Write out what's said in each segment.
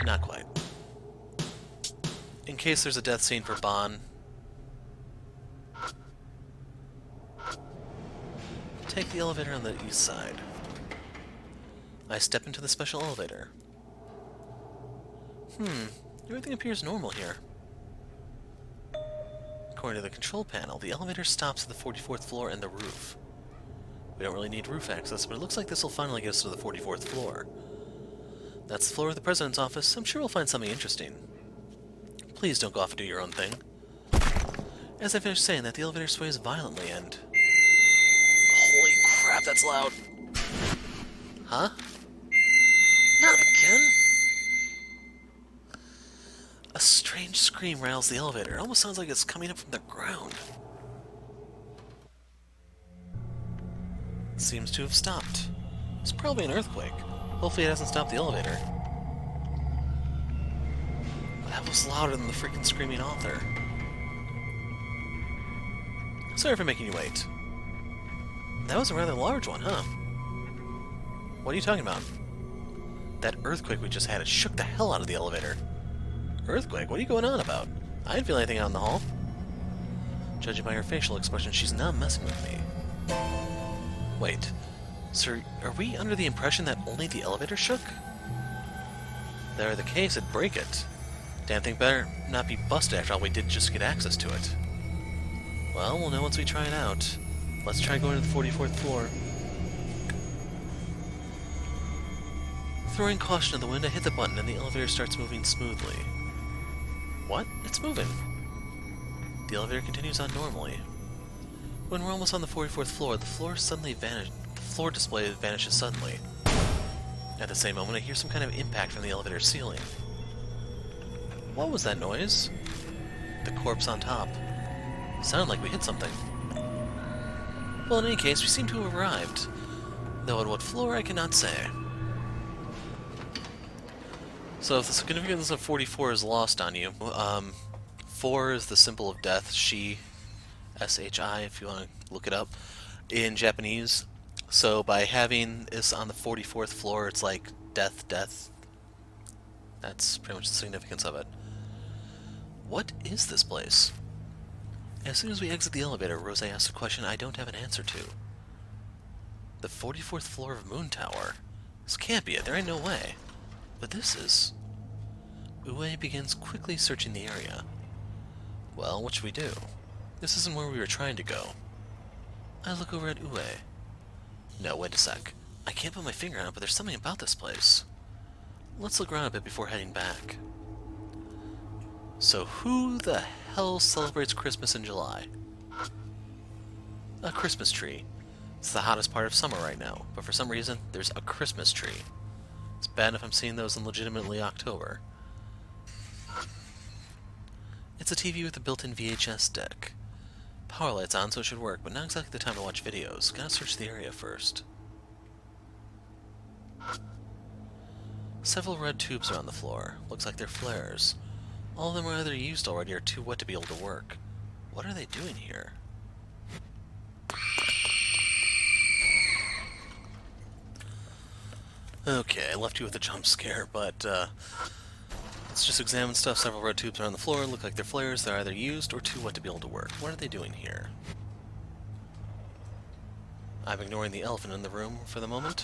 Not quite. In case there's a death scene for Bon, take the elevator on the east side. I step into the special elevator. Everything appears normal here. According to the control panel, the elevator stops at the 44th floor and the roof. We don't really need roof access, but it looks like this will finally get us to the 44th floor. That's the floor of the President's office. I'm sure we'll find something interesting. Please don't go off and do your own thing. As I finish saying that, the elevator sways violently and... Holy crap, that's loud! Huh? Not again! A strange scream rattles the elevator. It almost sounds like it's coming up from the ground. It seems to have stopped. It's probably an earthquake. Hopefully it hasn't stopped the elevator. That was louder than the freaking screaming author. Sorry for making you wait. That was a rather large one, huh? What are you talking about? That earthquake we just had, it shook the hell out of the elevator. Earthquake? What are you going on about? I didn't feel anything out in the hall. Judging by her facial expression, she's not messing with me. Wait. Sir, are we under the impression that only the elevator shook? If that were the case, it'd break it. Damn thing better not be busted after all we did just get access to it. Well, we'll know once we try it out. Let's try going to the 44th floor. Throwing caution to the wind, I hit the button and the elevator starts moving smoothly. What? It's moving. The elevator continues on normally. When we're almost on the 44th floor, the floor display vanishes suddenly. At the same moment, I hear some kind of impact from the elevator ceiling. What was that noise? The corpse on top. Sounded like we hit something. Well, in any case, we seem to have arrived. Though at what floor, I cannot say. So if the significance of 44 is lost on you, 4 is the symbol of death, Shi, S-H-I, if you want to look it up, in Japanese. So by having this on the 44th floor, it's like death, death. That's pretty much the significance of it. What is this place? As soon as we exit the elevator, Rose asks a question I don't have an answer to. The 44th floor of Moon Tower. This can't be it, there ain't no way. But this is... Ue begins quickly searching the area. Well, what should we do? This isn't where we were trying to go. I look over at Ue. No, wait a sec. I can't put my finger on it, but there's something about this place. Let's look around a bit before heading back. So who the hell celebrates Christmas in July? A Christmas tree. It's the hottest part of summer right now, but for some reason, there's a Christmas tree. It's bad enough I'm seeing those in legitimately October. It's a TV with a built-in VHS deck. Power light's on, so it should work, but not exactly the time to watch videos. Gotta search the area first. Several red tubes are on the floor. Looks like they're flares. All of them are either used already or too wet to be able to work. What are they doing here? Okay, I left you with a jump scare, but let's just examine stuff. Several red tubes are on the floor. Look like they're flares. They're either used or too wet to be able to work. What are they doing here? I'm ignoring the elephant in the room for the moment.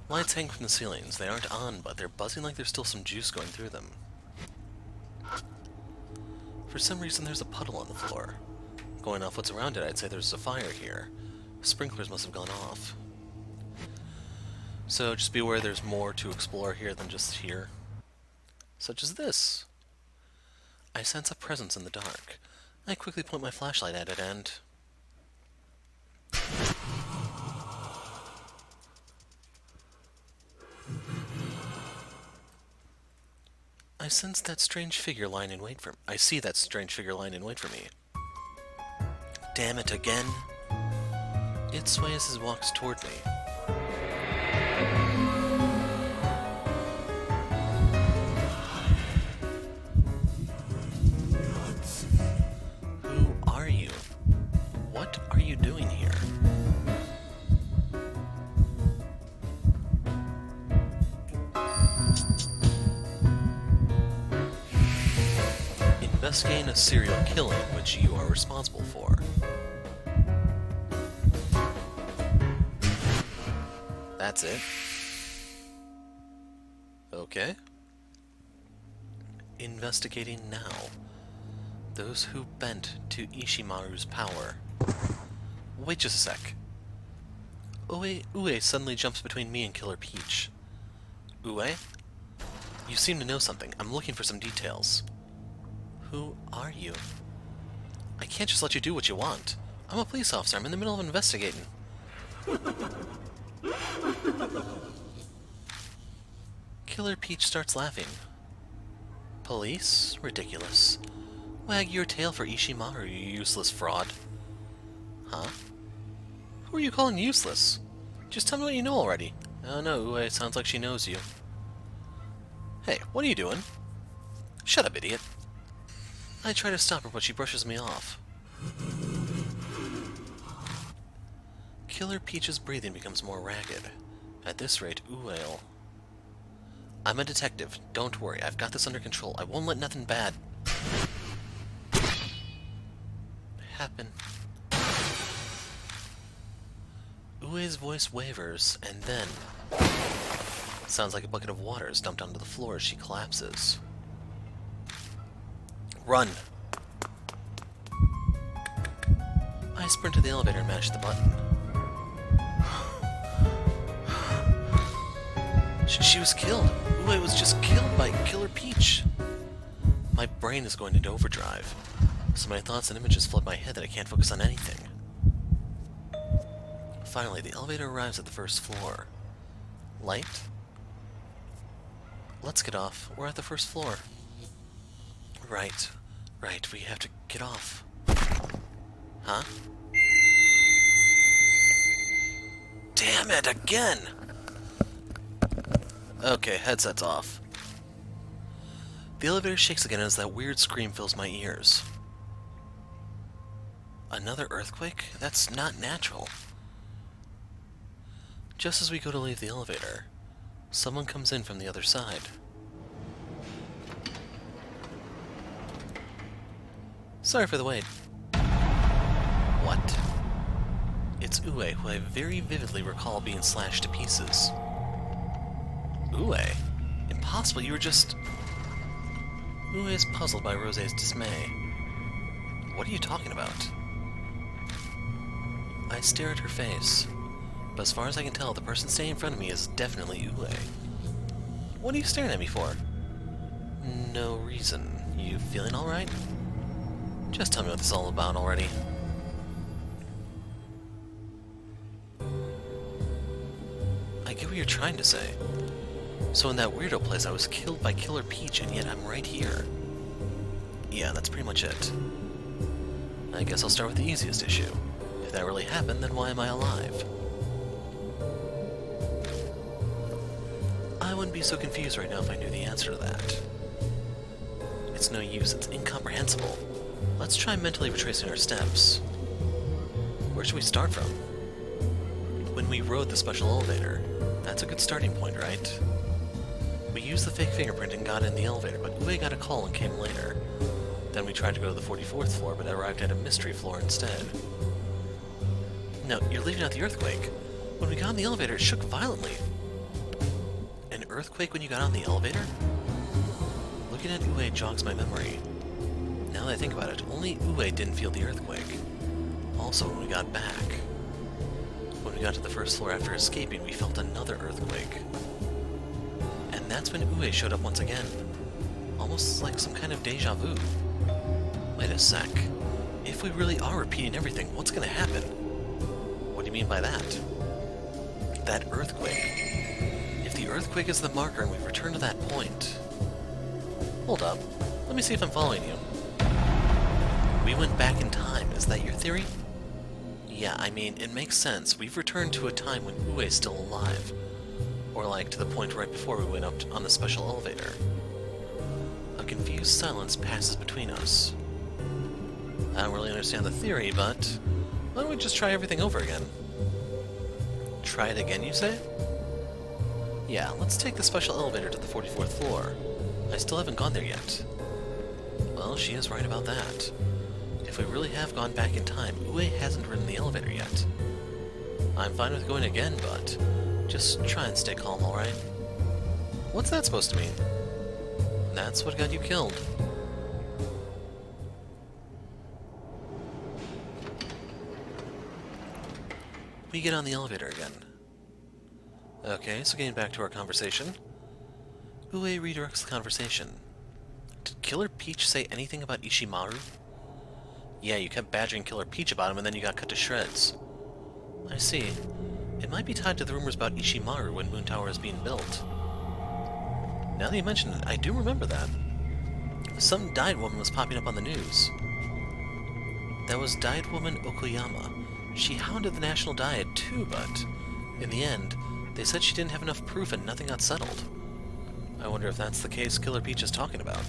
Lights hang from the ceilings. They aren't on, but they're buzzing like there's still some juice going through them. For some reason, there's a puddle on the floor. Going off what's around it, I'd say there's a fire here. Sprinklers must have gone off. So just be aware there's more to explore here than just here. Such as this. I sense a presence in the dark. I quickly point my flashlight at it and... I sense that strange figure lying in wait for... I see that strange figure lying in wait for me. Damn it again. It sways as it walks toward me. Who are you? What are you doing here? investigating a serial killing which you are responsible for. That's it. Okay. Investigating now. Those who bent to Ishimaru's power. Wait just a sec. Ue suddenly jumps between me and Killer Peach. Ue? You seem to know something. I'm looking for some details. Who are you? I can't just let you do what you want. I'm a police officer. I'm in the middle of investigating. Killer Peach starts laughing. Police? Ridiculous. Wag your tail for Ishimaru, you useless fraud. Huh? Who are you calling useless? Just tell me what you know already. Oh no, Ue sounds like she knows you. Hey, what are you doing? Shut up, idiot. I try to stop her, but she brushes me off. Killer Peach's breathing becomes more ragged. At this rate, Ue'll... I'm a detective. Don't worry, I've got this under control. I won't let nothing bad happen. Ue's voice wavers, and then... sounds like a bucket of water is dumped onto the floor as she collapses. Run! I sprint to the elevator and mash the button. She was killed! Ue was just killed by Killer Peach! My brain is going into overdrive, so my thoughts and images flood my head that I can't focus on anything. Finally, the elevator arrives at the first floor. Light? Let's get off. We're at the first floor. Right, we have to get off. Huh? Damn it, again! Okay, headset's off. The elevator shakes again as that weird scream fills my ears. Another earthquake? That's not natural. Just as we go to leave the elevator, someone comes in from the other side. Sorry for the wait. What? It's Ue, who I very vividly recall being slashed to pieces. Ue? Impossible, you were just... Ue is puzzled by Rose's dismay. What are you talking about? I stare at her face, but as far as I can tell, the person standing in front of me is definitely Ue. What are you staring at me for? No reason. You feeling alright? Just tell me what this is all about already. I get what you're trying to say. So in that weirdo place I was killed by Killer Peach, and yet I'm right here. Yeah, that's pretty much it. I guess I'll start with the easiest issue. If that really happened, then why am I alive? I wouldn't be so confused right now if I knew the answer to that. It's no use, it's incomprehensible. Let's try mentally retracing our steps. Where should we start from? When we rode the special elevator. That's a good starting point, right? We used the fake fingerprint and got in the elevator, but Ue got a call and came later. Then we tried to go to the 44th floor, but arrived at a mystery floor instead. No, you're leaving out the earthquake. When we got in the elevator, it shook violently. An earthquake when you got on the elevator? Looking at Ue jogs my memory. Now that I think about it, only Ue didn't feel the earthquake. Also, when we got back. When we got to the first floor after escaping, we felt another earthquake. And that's when Ue showed up once again. Almost like some kind of deja vu. Wait a sec. If we really are repeating everything, what's gonna happen? What do you mean by that? That earthquake. If the earthquake is the marker and we've returned to that point... Hold up. Let me see if I'm following you. We went back in time. Is that your theory? Yeah, I mean, it makes sense. We've returned to a time when Ue's still alive. Or like, to the point right before we went up on the special elevator. A confused silence passes between us. I don't really understand the theory, but... why don't we just try everything over again? Try it again, you say? Yeah, let's take the special elevator to the 44th floor. I still haven't gone there yet. Well, she is right about that. If we really have gone back in time, Ue hasn't ridden the elevator yet. I'm fine with going again, but just try and stay calm, alright? What's that supposed to mean? That's what got you killed. We get on the elevator again. Okay, so getting back to our conversation. Ue redirects the conversation. Did Killer Peach say anything about Ishimaru? Yeah, you kept badgering Killer Peach about him and then you got cut to shreds. I see. It might be tied to the rumors about Ishimaru when Moon Tower is being built. Now that you mention it, I do remember that. Some dyed woman was popping up on the news. That was dyed woman Okuyama. She hounded the National Diet too, but in the end, they said she didn't have enough proof and nothing got settled. I wonder if that's the case Killer Peach is talking about.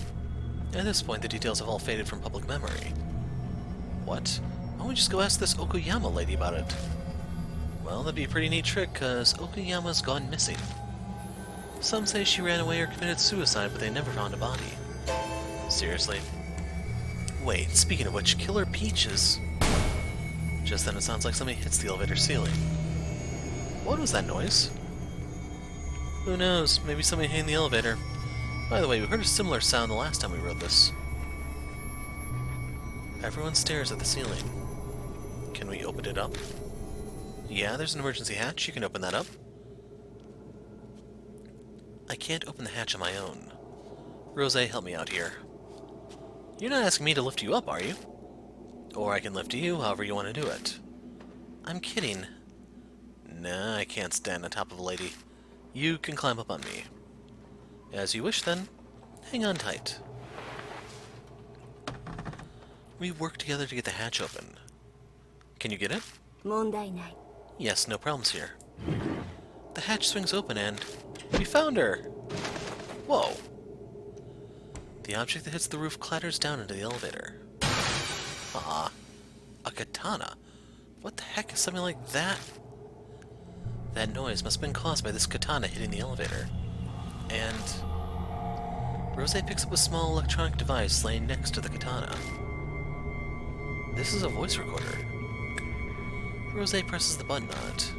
At this point, the details have all faded from public memory. What? Why don't we just go ask this Okuyama lady about it? Well, that'd be a pretty neat trick, cause Okuyama's gone missing. Some say she ran away or committed suicide, but they never found a body. Seriously? Wait, speaking of which, Killer Peach is... Just then it sounds like somebody hits the elevator ceiling. What was that noise? Who knows, maybe somebody hitting the elevator. By the way, we heard a similar sound the last time we rode this. Everyone stares at the ceiling. Can we open it up? Yeah, there's an emergency hatch, you can open that up. I can't open the hatch on my own. Rose, help me out here. You're not asking me to lift you up, are you? Or I can lift you, however you want to do it. I'm kidding. Nah, I can't stand on top of a lady. You can climb up on me. As you wish, then. Hang on tight. We work together to get the hatch open. Can you get it? Yes, no problems here. The hatch swings open and... We found her! Whoa! The object that hits the roof clatters down into the elevator. Ah, a katana. What the heck is something like that? That noise must have been caused by this katana hitting the elevator. And... Rose picks up a small electronic device laying next to the katana. This is a voice recorder. Rose presses the button on it.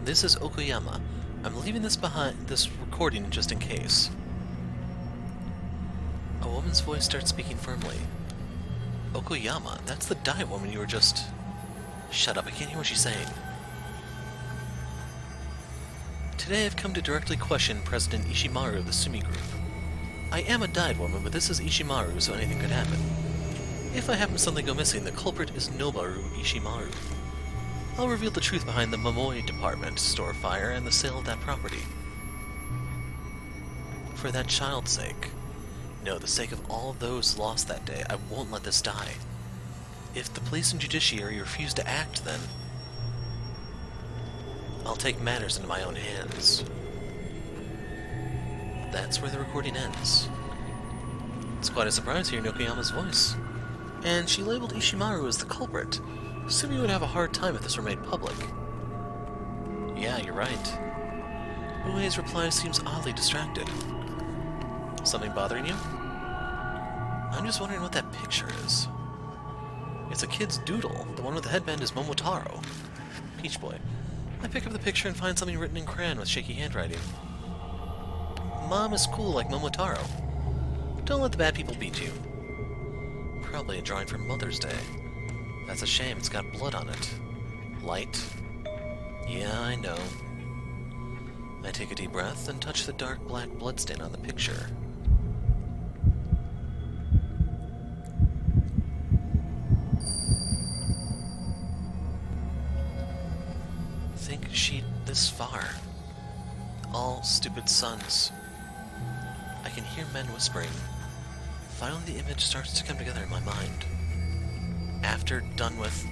This is Okuyama. I'm leaving this recording just in case. A woman's voice starts speaking firmly. Okuyama, that's the dyed woman you were just... Shut up, I can't hear what she's saying. Today I've come to directly question President Ishimaru of the Sumi Group. I am a dyed woman, but this is Ishimaru, so anything could happen. If I happen to suddenly go missing, the culprit is Noboru Ishimaru. I'll reveal the truth behind the Momoi department store fire and the sale of that property. For that child's sake. No, the sake of all those lost that day, I won't let this die. If the police and judiciary refuse to act, then... I'll take matters into my own hands. That's where the recording ends. It's quite a surprise hearing Okuyama's voice. And she labeled Ishimaru as the culprit. Sumi would have a hard time if this were made public. Yeah, you're right. Ue's reply seems oddly distracted. Something bothering you? I'm just wondering what that picture is. It's a kid's doodle. The one with the headband is Momotaro. Peach Boy. I pick up the picture and find something written in crayon with shaky handwriting. Mom is cool like Momotaro. Don't let the bad people beat you. Probably a drawing for Mother's Day. That's a shame, it's got blood on it. Light? Yeah, I know. I take a deep breath and touch the dark black bloodstain on the picture. Think she'd this far. All stupid sons. I can hear men whispering. Finally the image starts to come together in my mind. After done with,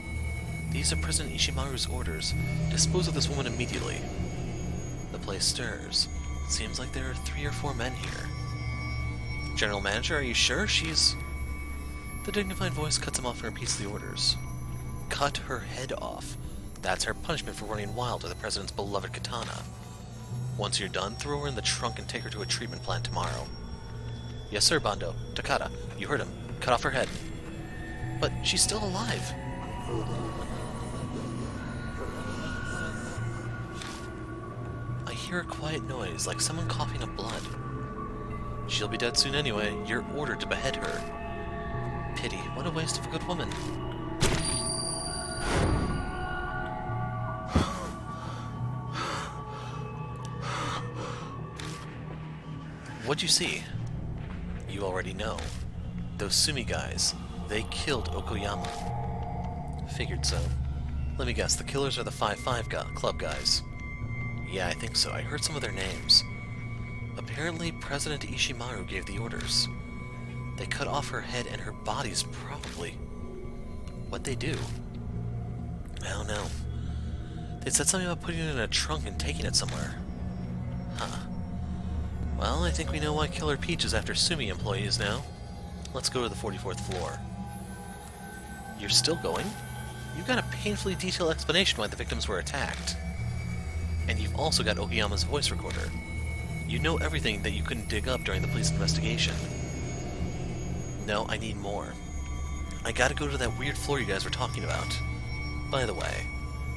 these are President Ishimaru's orders. Dispose of this woman immediately. The place stirs. It seems like there are 3 or 4 men here. General Manager, are you sure she's... The dignified voice cuts him off and repeats the orders. Cut her head off. That's her punishment for running wild with the president's beloved katana. Once you're done, throw her in the trunk and take her to a treatment plant tomorrow. Yes, sir, Bando. Takata, you heard him. Cut off her head. But she's still alive. I hear a quiet noise, like someone coughing up blood. She'll be dead soon anyway. You're ordered to behead her. Pity. What a waste of a good woman. What'd you see? You already know. Those Sumi guys, they killed Okoyama. Figured so. Let me guess, the killers are the 5-5 club guys. Yeah, I think so. I heard some of their names. Apparently, President Ishimaru gave the orders. They cut off her head and her body's probably. What'd they do? I don't know. They said something about putting it in a trunk and taking it somewhere. Huh. Well, I think we know why Killer Peach is after Sumi employees now. Let's go to the 44th floor. You're still going? You got a painfully detailed explanation why the victims were attacked. And you've also got Okuyama's voice recorder. You know everything that you couldn't dig up during the police investigation. No, I need more. I gotta go to that weird floor you guys were talking about. By the way,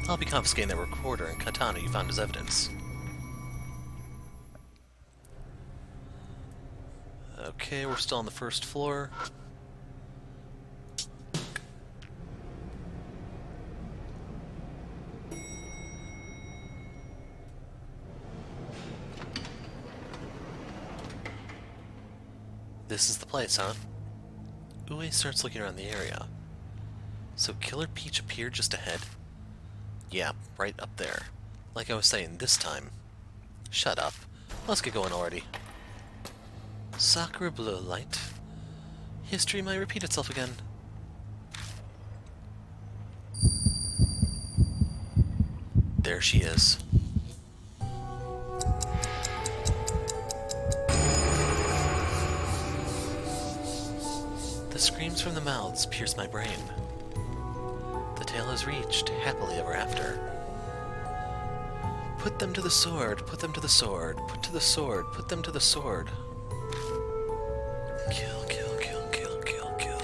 I'll be confiscating that recorder and katana you found as evidence. Okay, we're still on the first floor. This is the place, huh? Ue starts looking around the area. So Killer Peach appeared just ahead? Yeah, right up there. Like I was saying, this time. Shut up. Let's get going already. Sakura Blue Light. History might repeat itself again. There she is. The screams from the mouths pierce my brain. The tale is reached, happily ever after. Put them to the sword, put them to the sword, put to the sword, put them to the sword. Kill, kill, kill, kill, kill, kill.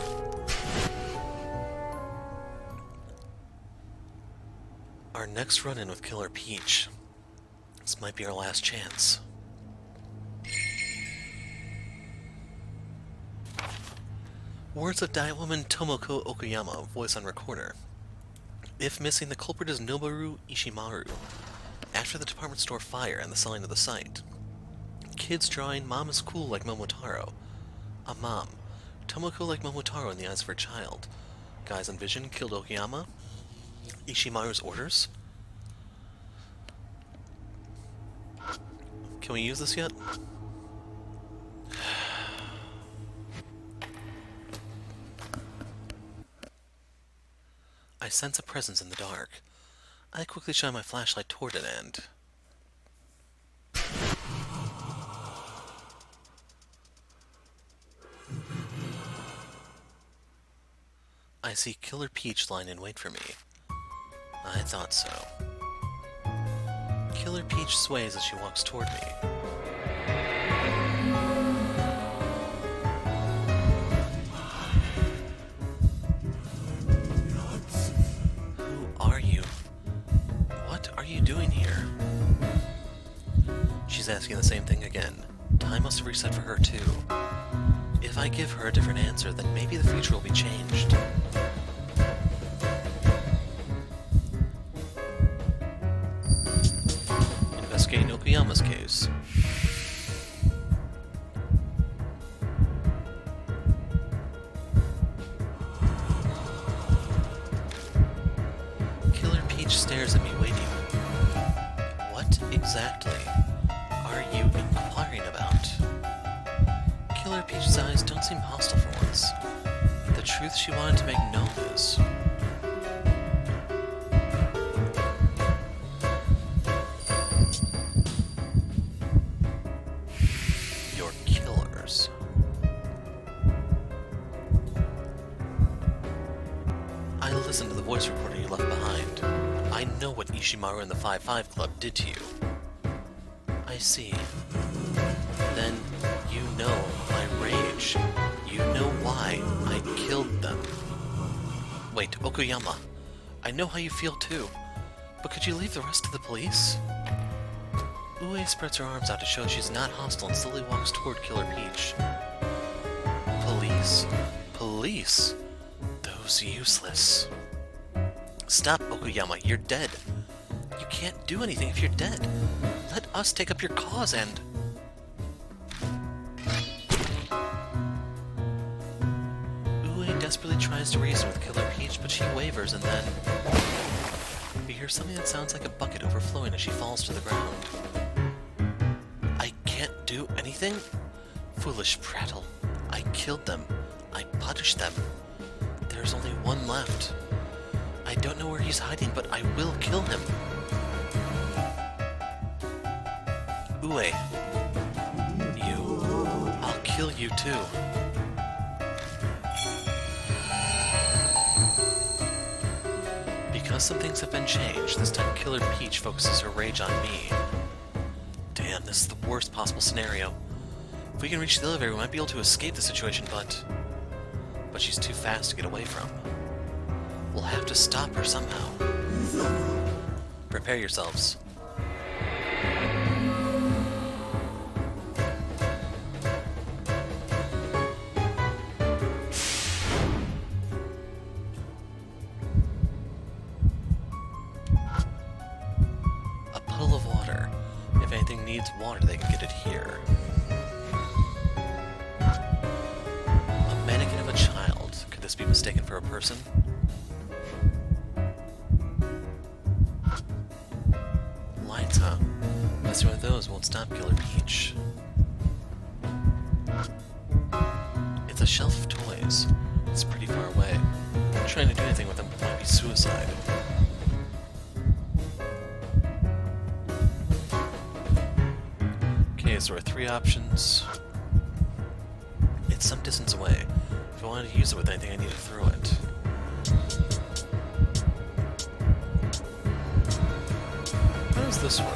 Our next run-in with Killer Peach. This might be our last chance. Words of Diawoman Tomoko Okuyama, voice on recorder. If missing, the culprit is Noboru Ishimaru. After the department store fire and the selling of the site. Kids drawing, Mom is cool like Momotaro. A mom. Tomoko like Momotaro in the eyes of her child. Guys on Vision killed Okuyama. Ishimaru's orders. Can we use this yet? I sense a presence in the dark. I quickly shine my flashlight toward it and... I see Killer Peach lying in wait for me. I thought so. Killer Peach sways as she walks toward me. Doing here? She's asking the same thing again. Time must have reset for her too. If I give her a different answer, then maybe the future will be changed. Investigating Okuyama's case. Killer Peach stares at me waiting. What exactly are you inquiring about? Killer Peach's eyes don't seem hostile for once. The truth she wanted to make known is... You're killers. I listened to the voice recorder you left behind. I I know what Ishimaru and the 5-5 Club did to you. I see. Then you know my rage. You know why I killed them. Wait, Okuyama. I know how you feel too. But could you leave the rest to the police? Ue spreads her arms out to show she's not hostile and slowly walks toward Killer Peach. Police? Police? Those useless. Stop, Okuyama. You're dead. You can't do anything if you're dead. Let us take up your cause and... Ue desperately tries to reason with Killer Peach, but she wavers and then... We hear something that sounds like a bucket overflowing as she falls to the ground. I can't do anything? Foolish prattle. I killed them. I punished them. There's only one left. I don't know where he's hiding, but I will kill him. Ue. You. I'll kill you too. Because some things have been changed, this time Killer Peach focuses her rage on me. Damn, this is the worst possible scenario. If we can reach the elevator, we might be able to escape the situation, but she's too fast to get away from. We'll have to stop her somehow. Prepare yourselves. A puddle of water. If anything needs water, they can get it here. A mannequin of a child. Could this be mistaken for a person? Lights, huh? Messing with those won't stop Killer Peach. It's a shelf of toys. It's pretty far away. Trying to do anything with them might be suicide. Okay, so there are 3 options. It's some distance away. If I wanted to use it with anything, I need to throw it. How does this work?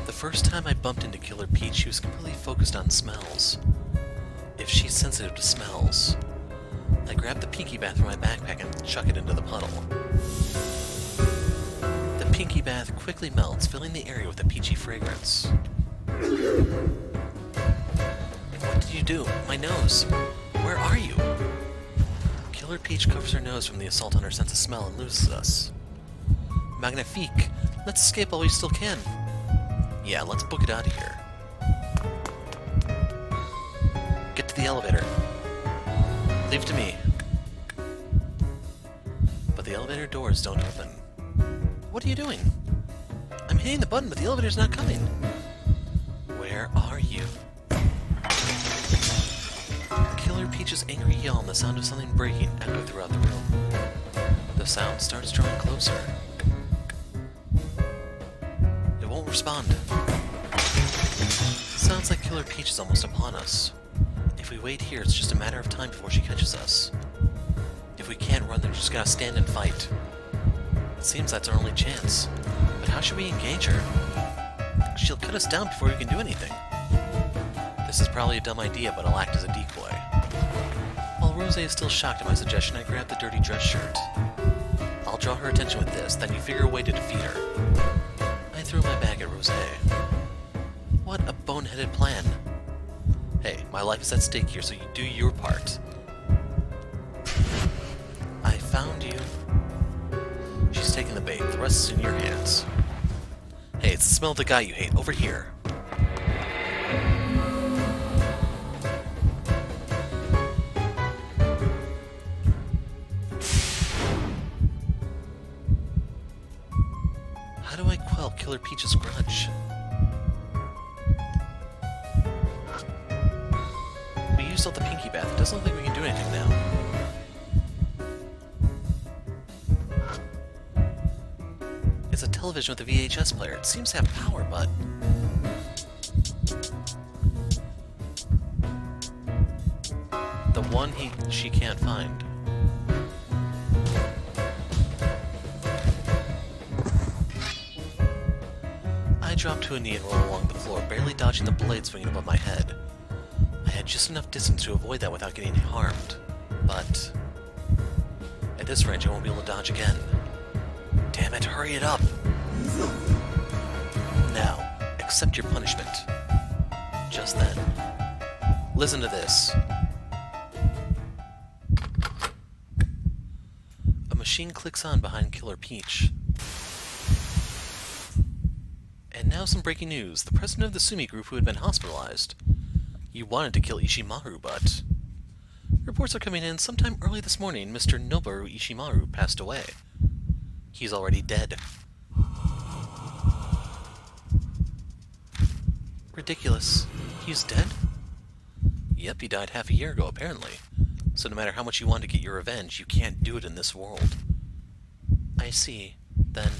The first time I bumped into Killer Peach, she was completely focused on smells. If she's sensitive to smells. I grab the Pinky Bath from my backpack and chuck it into the puddle. The Pinky Bath quickly melts, filling the area with a peachy fragrance. What did you do? My nose! Where are you? Killer Peach covers her nose from the assault on her sense of smell and loses us. Magnifique! Let's escape while we still can! Yeah, let's book it out of here. Get to the elevator. Leave it to me. But the elevator doors don't open. What are you doing? I'm hitting the button, but the elevator's not coming. Where are you? Killer Peach's angry yell and the sound of something breaking echo throughout the room. The sound starts drawing closer. It won't respond. Sounds like Killer Peach is almost upon us. If we wait here, it's just a matter of time before she catches us. If we can't run, then we're just gotta stand and fight. It seems that's our only chance. But how should we engage her? She'll cut us down before we can do anything. This is probably a dumb idea, but I'll act as a decoy. While Rose is still shocked at my suggestion, I grab the dirty dress shirt. I'll draw her attention with this, then you figure a way to defeat her. I throw my bag at Rose. What a boneheaded plan. Hey, my life is at stake here, so you do your part. I found you. She's taking the bait. The rest is in your hands. Hey, it's the smell of the guy you hate. Over here. How do I quell Killer Peach's grudge? We used all the Pinky Bath. It doesn't look like we can do anything now. It's a television with a VHS player. It seems to have power, but... the one she can't find. I dropped to a knee and rolled along the floor, barely dodging the blade swinging above my head. I had just enough distance to avoid that without getting harmed, but... at this range I won't be able to dodge again. Damn it, hurry it up! Now, accept your punishment. Just then. Listen to this. A machine clicks on behind Killer Peach. And now some breaking news. The president of the Sumi group who had been hospitalized. You wanted to kill Ishimaru, but... reports are coming in sometime early this morning. Mr. Noboru Ishimaru passed away. He's already dead. Ridiculous. He's dead? Yep, he died half a year ago, apparently. So no matter how much you want to get your revenge, you can't do it in this world. I see. Then...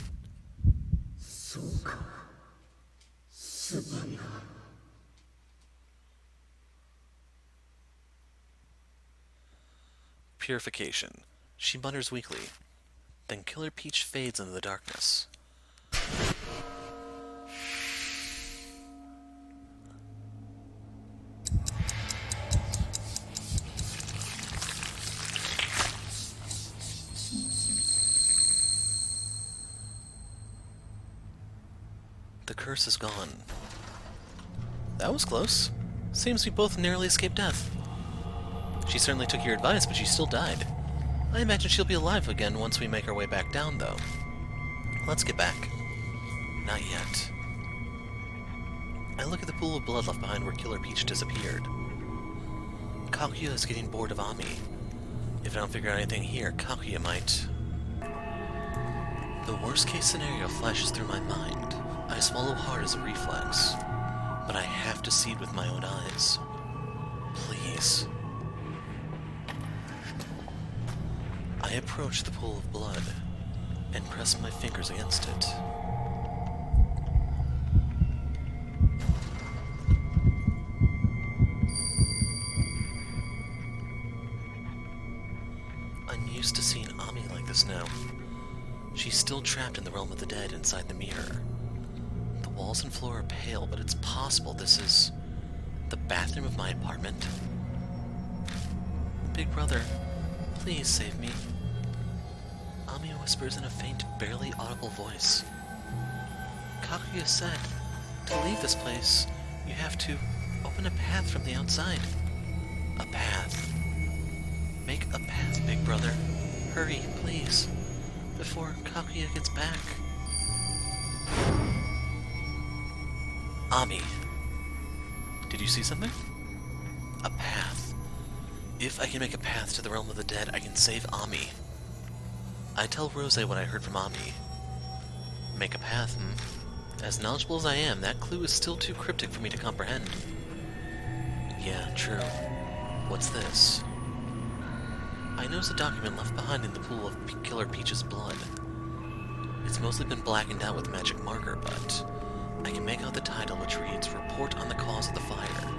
Purification. She mutters weakly. Then Killer Peach fades into the darkness. The curse is gone. That was close. Seems we both narrowly escaped death. She certainly took your advice, but she still died. I imagine she'll be alive again once we make our way back down, though. Let's get back. Not yet. I look at the pool of blood left behind where Killer Peach disappeared. Kaguya is getting bored of Ami. If I don't figure out anything here, Kaguya might... The worst-case scenario flashes through my mind. I swallow hard as a reflex. But I have to see it with my own eyes. Please. I approach the pool of blood and press my fingers against it. I'm used to seeing Ami like this now. She's still trapped in the realm of the dead inside the mirror. The walls and floor are pale, but it's possible this is the bathroom of my apartment. Big brother, please save me. Ami whispers in a faint, barely audible voice. Kaguya said, to leave this place, you have to open a path from the outside. A path. Make a path, big brother. Hurry, please, before Kaguya gets back. Ami. Did you see something? A path. If I can make a path to the realm of the dead, I can save Ami. I tell Rose what I heard from Ami. Make a path, As knowledgeable as I am, that clue is still too cryptic for me to comprehend. Yeah, true. What's this? I notice a document left behind in the pool of Killer Peach's blood. It's mostly been blackened out with magic marker, but I can make out the title, which reads, Report on the Cause of the Fire.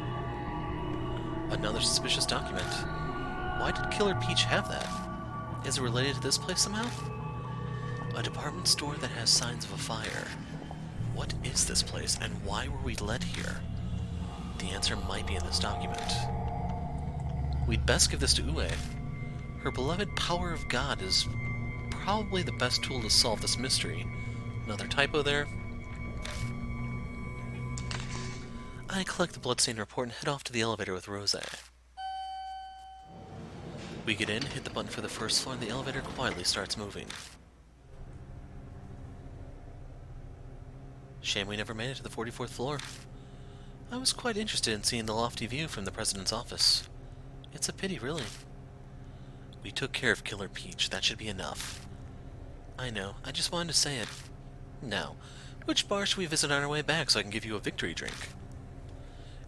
Another suspicious document. Why did Killer Peach have that? Is it related to this place somehow? A department store that has signs of a fire. What is this place, and why were we led here? The answer might be in this document. We'd best give this to Ue. Her beloved power of God is probably the best tool to solve this mystery. Another typo there. I collect the bloodstain report and head off to the elevator with Rose. We get in, hit the button for the first floor, and the elevator quietly starts moving. Shame we never made it to the 44th floor. I was quite interested in seeing the lofty view from the president's office. It's a pity, really. We took care of Killer Peach. That should be enough. I know. I just wanted to say it. Now, which bar should we visit on our way back so I can give you a victory drink?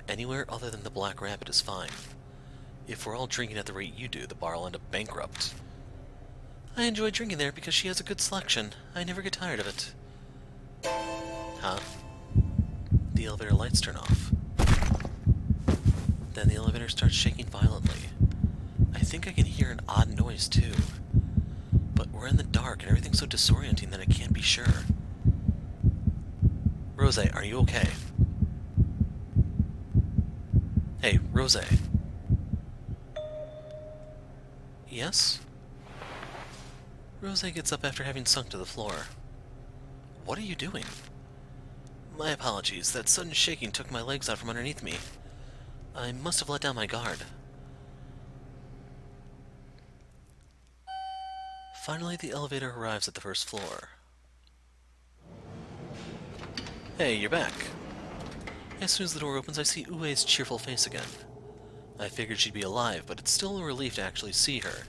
Anywhere other than the Black Rabbit is fine. If we're all drinking at the rate you do, the bar will end up bankrupt. I enjoy drinking there because she has a good selection. I never get tired of it. Huh? The elevator lights turn off. Then the elevator starts shaking violently. I think I can hear an odd noise too. But we're in the dark and everything's so disorienting that I can't be sure. Rose, are you okay? Hey, Rose. Yes? Rose gets up after having sunk to the floor. What are you doing? My apologies, that sudden shaking took my legs out from underneath me. I must have let down my guard. Finally, the elevator arrives at the first floor. Hey, you're back. As soon as the door opens, I see Ue's cheerful face again. I figured she'd be alive, but it's still a relief to actually see her.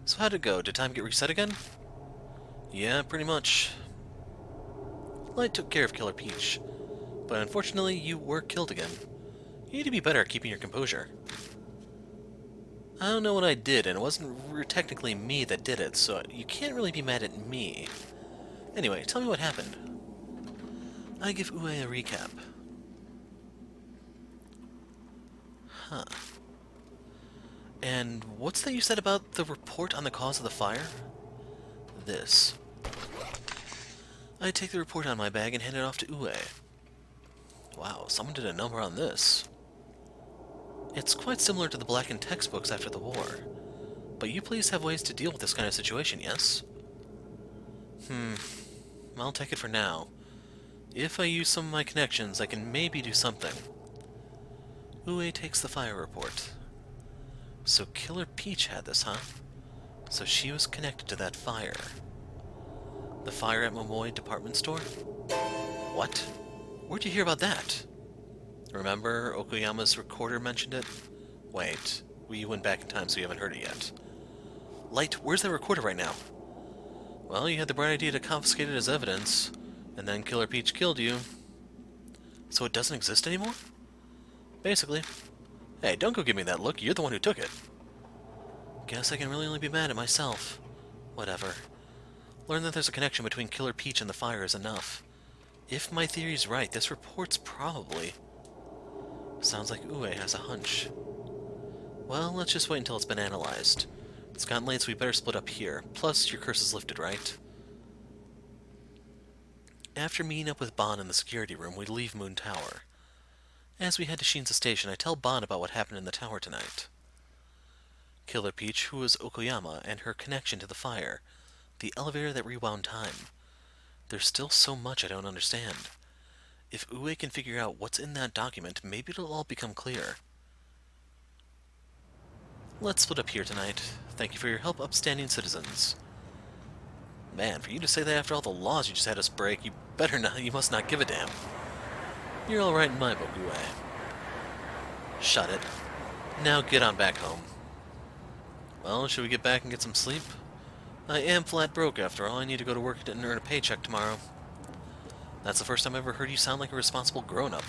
So how'd it go? Did time get reset again? Yeah, pretty much. Light took care of Killer Peach, but unfortunately you were killed again. You need to be better at keeping your composure. I don't know what I did, and it wasn't technically me that did it, so you can't really be mad at me. Anyway, tell me what happened. I give Ue a recap. Huh. And what's that you said about the report on the cause of the fire? This. I take the report out of my bag and hand it off to Ue. Wow, someone did a number on this. It's quite similar to the blackened textbooks after the war. But you please have ways to deal with this kind of situation, yes? I'll take it for now. If I use some of my connections, I can maybe do something. Ue takes the fire report. So Killer Peach had this, huh? So she was connected to that fire. The fire at Momoe department store? What? Where'd you hear about that? Remember Okoyama's recorder mentioned it? Wait, we went back in time so you haven't heard it yet. Light, where's that recorder right now? Well, you had the bright idea to confiscate it as evidence, and then Killer Peach killed you. So it doesn't exist anymore? Basically. Hey, don't go give me that look, you're the one who took it. Guess I can really only be mad at myself. Whatever. Learn that there's a connection between Killer Peach and the fire is enough. If my theory's right, this report's probably... Sounds like Ue has a hunch. Well, let's just wait until it's been analyzed. It's gotten late, so we better split up here. Plus, your curse is lifted, right? After meeting up with Bon in the security room, we leave Moon Tower. As we head to Shinza Station, I tell Bon about what happened in the tower tonight. Killer Peach, who was Okoyama, and her connection to the fire. The elevator that rewound time. There's still so much I don't understand. If Ue can figure out what's in that document, maybe it'll all become clear. Let's split up here tonight. Thank you for your help, upstanding citizens. Man, for you to say that after all the laws you just had us break, you must not give a damn. You're alright in my book, Ue. Shut it. Now get on back home. Well, should we get back and get some sleep? I am flat broke after all. I need to go to work and earn a paycheck tomorrow. That's the first time I ever heard you sound like a responsible grown-up.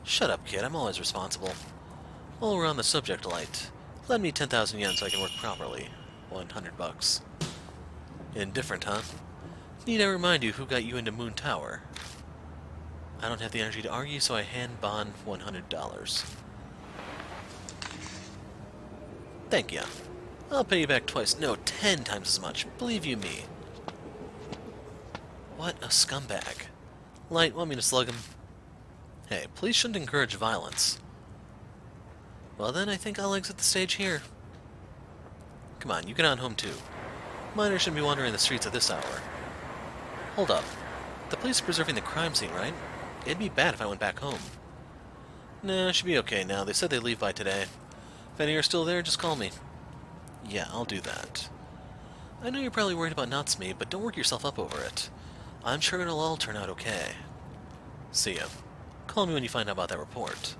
Shut up, kid. I'm always responsible. While we're on the subject, Light, lend me 10,000 yen so I can work properly. 100 bucks. Indifferent, huh? Need I remind you who got you into Moon Tower? I don't have the energy to argue, so I hand Bon $100. Thank ya. I'll pay you back twice. No, 10 times as much. Believe you me. What a scumbag. Light, want me to slug him? Hey, police shouldn't encourage violence. Well then, I think I'll exit the stage here. Come on, you get on home too. Minors shouldn't be wandering the streets at this hour. Hold up. The police are preserving the crime scene, right? It'd be bad if I went back home. Nah, should be okay now. They said they'd leave by today. If any are still there, just call me. Yeah, I'll do that. I know you're probably worried about Natsume, but don't work yourself up over it. I'm sure it'll all turn out okay. See ya. Call me when you find out about that report.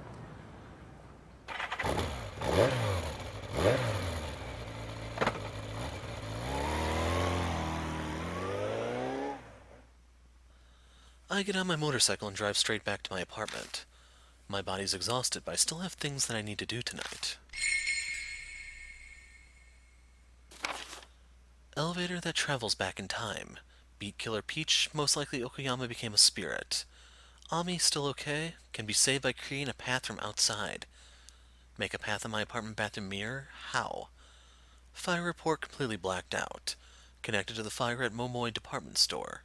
I get on my motorcycle and drive straight back to my apartment. My body's exhausted, but I still have things that I need to do tonight. Elevator that travels back in time. Beat Killer Peach, most likely Okayama became a spirit. Ami, still okay, can be saved by creating a path from outside. Make a path in my apartment bathroom mirror? How? Fire report completely blacked out. Connected to the fire at Momoi department store.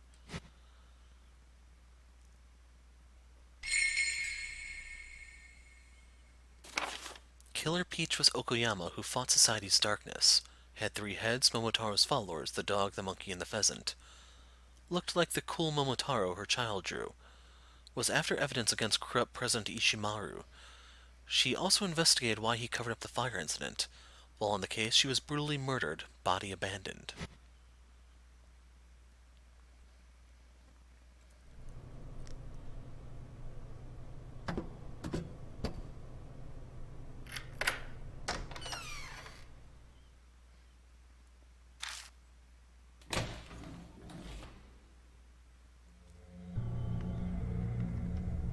Killer Peach was Okoyama, who fought society's darkness. Had 3 heads, Momotaro's followers, the dog, the monkey, and the pheasant. Looked like the cool Momotaro her child drew. Was after evidence against corrupt President Ishimaru. She also investigated why he covered up the fire incident. While on the case, she was brutally murdered, body abandoned.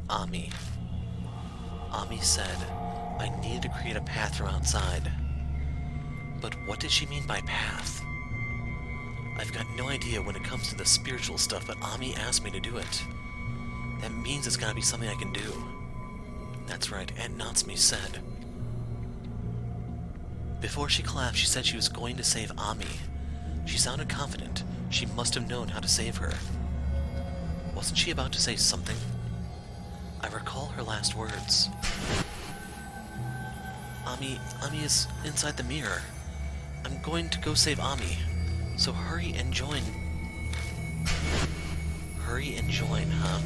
Ami. Ami said, I needed to create a path from outside. But what did she mean by path? I've got no idea when it comes to the spiritual stuff, but Ami asked me to do it. That means it's gotta be something I can do. That's right, Aunt Natsume said. Before she collapsed, she said she was going to save Ami. She sounded confident. She must have known how to save her. Wasn't she about to say something? I recall her last words. Ami is inside the mirror. I'm going to go save Ami. So hurry and join. Hurry and join, huh?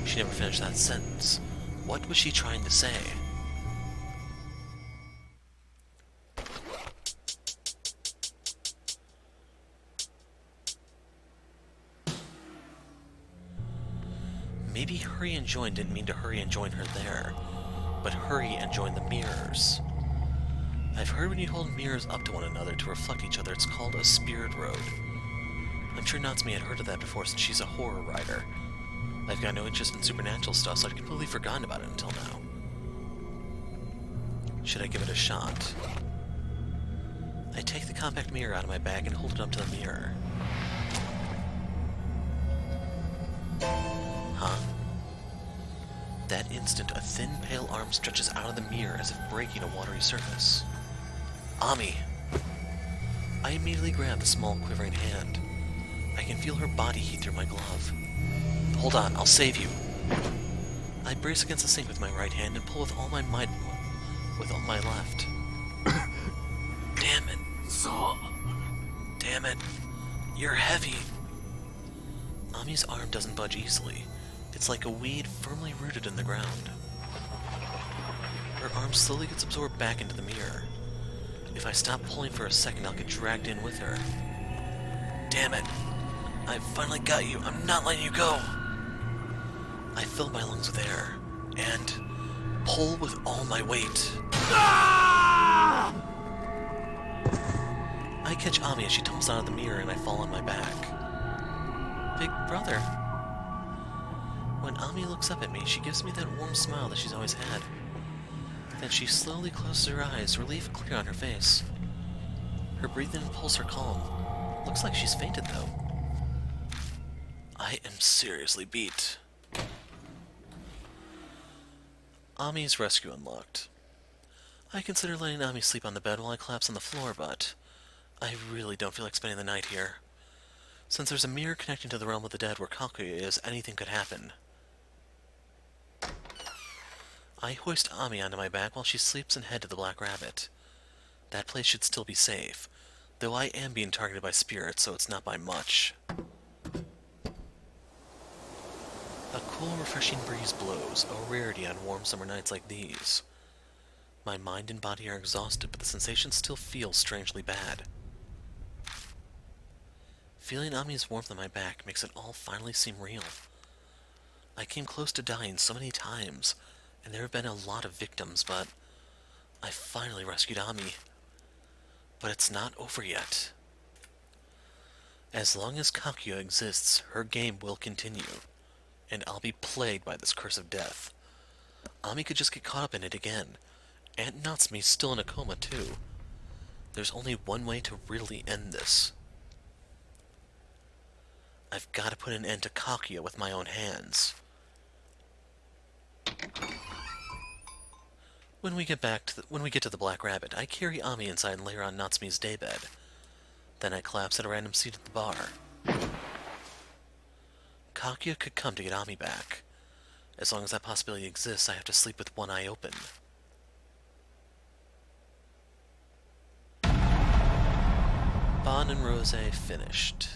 She never finished that sentence. What was she trying to say? Maybe hurry and join didn't mean to hurry and join her there, but hurry and join the mirrors. I've heard when you hold mirrors up to one another to reflect each other, it's called a spirit road. I'm sure Natsume had heard of that before since she's a horror writer. I've got no interest in supernatural stuff, so I'd completely forgotten about it until now. Should I give it a shot? I take the compact mirror out of my bag and hold it up to the mirror. Huh? That instant, a thin, pale arm stretches out of the mirror as if breaking a watery surface. Ami! I immediately grab the small, quivering hand. I can feel her body heat through my glove. Hold on, I'll save you. I brace against the sink with my right hand and pull with all my might with all my left. Damn it. Damn it. You're heavy. Ami's arm doesn't budge easily. It's like a weed firmly rooted in the ground. Her arm slowly gets absorbed back into the mirror. If I stop pulling for a second, I'll get dragged in with her. Damn it. I finally got you. I'm not letting you go. I fill my lungs with air and pull with all my weight. Ah! I catch Ami as she tumbles out of the mirror and I fall on my back. Big brother. When Ami looks up at me, she gives me that warm smile that she's always had. Then she slowly closes her eyes, relief clear on her face. Her breathing and pulse are calm. Looks like she's fainted, though. I am seriously beat. Ami's rescue unlocked. I consider letting Ami sleep on the bed while I collapse on the floor, but I really don't feel like spending the night here. Since there's a mirror connecting to the realm of the dead where Kakuya is, anything could happen. I hoist Ami onto my back while she sleeps and head to the Black Rabbit. That place should still be safe, though I am being targeted by spirits, so it's not by much. A cool, refreshing breeze blows, a rarity on warm summer nights like these. My mind and body are exhausted, but the sensation still feels strangely bad. Feeling Ami's warmth on my back makes it all finally seem real. I came close to dying so many times, and there have been a lot of victims, but I finally rescued Ami. But it's not over yet. As long as Kakuya exists, her game will continue, and I'll be plagued by this curse of death. Ami could just get caught up in it again. Aunt Natsume's still in a coma, too. There's only one way to really end this. I've got to put an end to Kakuya with my own hands. When we get to the Black Rabbit, I carry Ami inside and lay her on Natsumi's daybed. Then I collapse at a random seat at the bar. Kakuya could come to get Ami back. As long as that possibility exists, I have to sleep with one eye open. Bon and Rose finished.